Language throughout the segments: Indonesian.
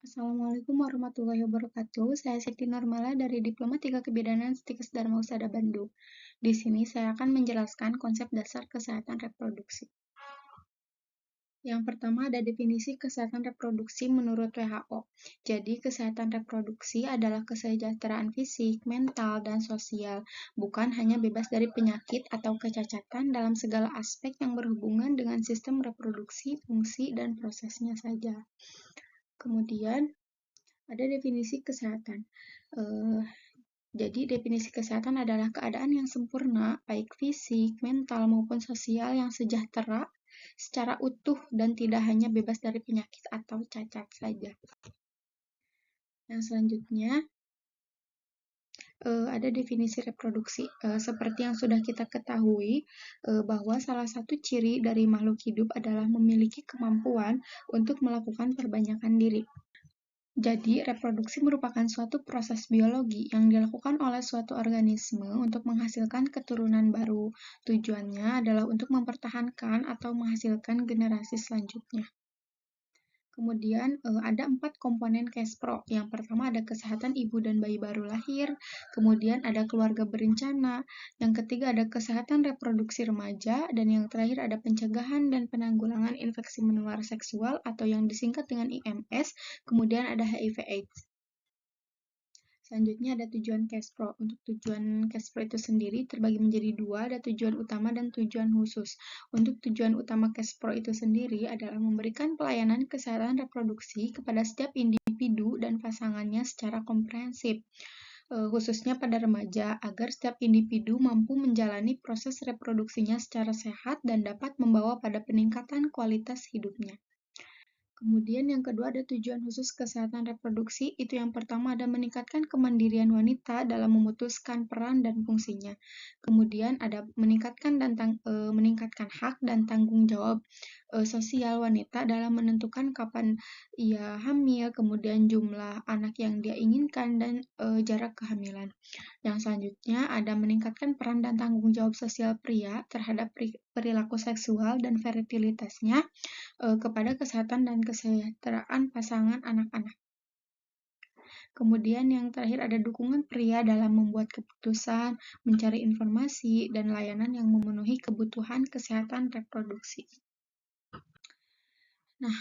Assalamualaikum warahmatullahi wabarakatuh. Saya Siti Nurmala dari Diploma 3 Kebidanan Stikes Dharma Husada Bandung. Di sini saya akan menjelaskan konsep dasar kesehatan reproduksi. Yang pertama ada definisi kesehatan reproduksi menurut WHO. Jadi, kesehatan reproduksi adalah kesejahteraan fisik, mental, dan sosial, bukan hanya bebas dari penyakit atau kecacatan dalam segala aspek yang berhubungan dengan sistem reproduksi, fungsi, dan prosesnya saja. Kemudian, ada definisi kesehatan. Jadi, definisi kesehatan adalah keadaan yang sempurna, baik fisik, mental, maupun sosial yang sejahtera secara utuh dan tidak hanya bebas dari penyakit atau cacat saja. Yang selanjutnya, ada definisi reproduksi. Seperti yang sudah kita ketahui, bahwa salah satu ciri dari makhluk hidup adalah memiliki kemampuan untuk melakukan perbanyakan diri. Jadi, reproduksi merupakan suatu proses biologi yang dilakukan oleh suatu organisme untuk menghasilkan keturunan baru. Tujuannya adalah untuk mempertahankan atau menghasilkan generasi selanjutnya. Kemudian, ada 4 komponen CASPRO. Yang pertama ada kesehatan ibu dan bayi baru lahir, kemudian ada keluarga berencana, yang ketiga ada kesehatan reproduksi remaja, dan yang terakhir ada pencegahan dan penanggulangan infeksi menular seksual atau yang disingkat dengan IMS, kemudian ada HIV/AIDS. Selanjutnya ada tujuan CASPRO. Untuk tujuan CASPRO itu sendiri terbagi menjadi dua, ada tujuan utama dan tujuan khusus. Untuk tujuan utama CASPRO itu sendiri adalah memberikan pelayanan kesehatan reproduksi kepada setiap individu dan pasangannya secara komprehensif, khususnya pada remaja, agar setiap individu mampu menjalani proses reproduksinya secara sehat dan dapat membawa pada peningkatan kualitas hidupnya. Kemudian yang kedua ada tujuan khusus kesehatan reproduksi, itu yang pertama ada meningkatkan kemandirian wanita dalam memutuskan peran dan fungsinya. Kemudian ada meningkatkan hak dan tanggung jawab sosial wanita dalam menentukan kapan ia hamil, kemudian jumlah anak yang dia inginkan, dan jarak kehamilan. Yang selanjutnya ada meningkatkan peran dan tanggung jawab sosial pria terhadap perilaku seksual dan fertilitasnya kepada kesehatan dan kesejahteraan pasangan anak-anak. Kemudian yang terakhir ada dukungan pria dalam membuat keputusan, mencari informasi, dan layanan yang memenuhi kebutuhan kesehatan reproduksi. Nah,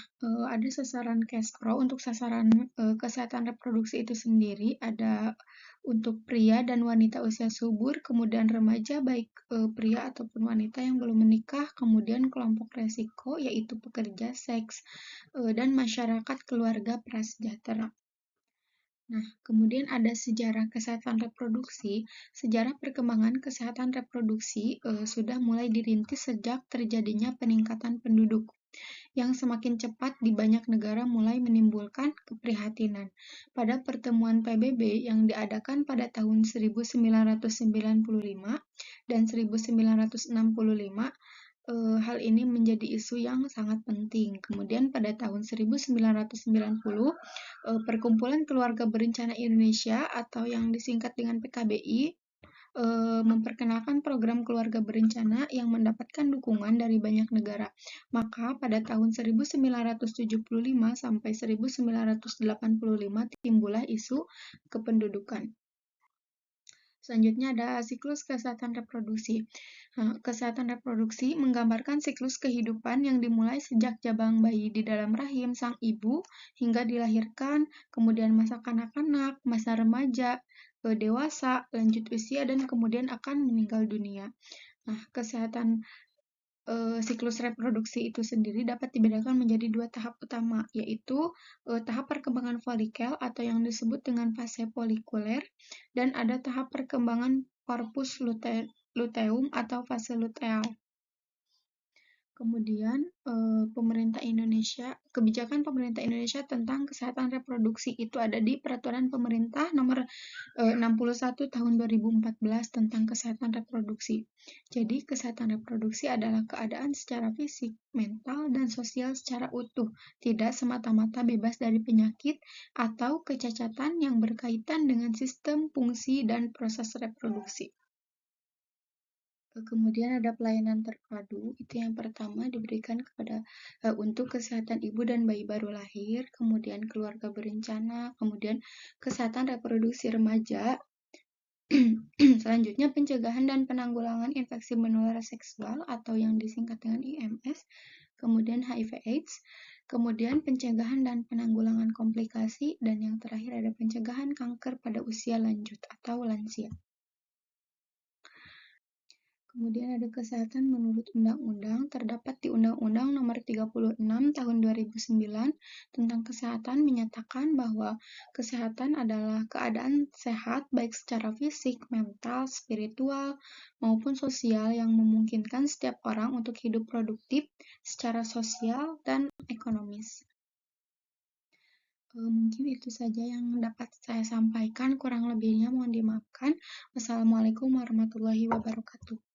ada sasaran CASPRO. Untuk sasaran kesehatan reproduksi itu sendiri ada untuk pria dan wanita usia subur, kemudian remaja baik pria ataupun wanita yang belum menikah, kemudian kelompok resiko yaitu pekerja seks, dan masyarakat keluarga prasejahtera. Nah, kemudian ada sejarah kesehatan reproduksi. Sejarah perkembangan kesehatan reproduksi sudah mulai dirintis sejak terjadinya peningkatan penduduk yang semakin cepat di banyak negara mulai menimbulkan keprihatinan. Pada pertemuan PBB yang diadakan pada tahun 1995 dan 1965, hal ini menjadi isu yang sangat penting. Kemudian pada tahun 1990, Perkumpulan Keluarga Berencana Indonesia atau yang disingkat dengan PKBI memperkenalkan program keluarga berencana yang mendapatkan dukungan dari banyak negara. Maka pada tahun 1975 sampai 1985 timbullah isu kependudukan. Selanjutnya ada siklus kesehatan reproduksi. Kesehatan reproduksi menggambarkan siklus kehidupan yang dimulai sejak jabang bayi di dalam rahim sang ibu hingga dilahirkan, kemudian masa kanak-kanak, masa remaja, dewasa, lanjut usia, dan kemudian akan meninggal dunia. Nah, kesehatan siklus reproduksi itu sendiri dapat dibedakan menjadi dua tahap utama, yaitu tahap perkembangan folikel atau yang disebut dengan fase folikuler, dan ada tahap perkembangan corpus luteum atau fase luteal. Kemudian kebijakan pemerintah Indonesia tentang kesehatan reproduksi itu ada di Peraturan Pemerintah Nomor 61 Tahun 2014 tentang kesehatan reproduksi. Jadi, kesehatan reproduksi adalah keadaan secara fisik, mental, dan sosial secara utuh, tidak semata-mata bebas dari penyakit atau kecacatan yang berkaitan dengan sistem, fungsi, dan proses reproduksi. Kemudian ada pelayanan terpadu, itu yang pertama diberikan untuk kesehatan ibu dan bayi baru lahir, kemudian keluarga berencana, kemudian kesehatan reproduksi remaja, selanjutnya pencegahan dan penanggulangan infeksi menular seksual atau yang disingkat dengan IMS, kemudian HIV/AIDS, kemudian pencegahan dan penanggulangan komplikasi, dan yang terakhir ada pencegahan kanker pada usia lanjut atau lansia. Kemudian ada kesehatan menurut undang-undang, terdapat di Undang-Undang Nomor 36 Tahun 2009 tentang kesehatan menyatakan bahwa kesehatan adalah keadaan sehat baik secara fisik, mental, spiritual, maupun sosial yang memungkinkan setiap orang untuk hidup produktif secara sosial dan ekonomis. Mungkin itu saja yang dapat saya sampaikan, kurang lebihnya mohon dimaafkan. Wassalamualaikum warahmatullahi wabarakatuh.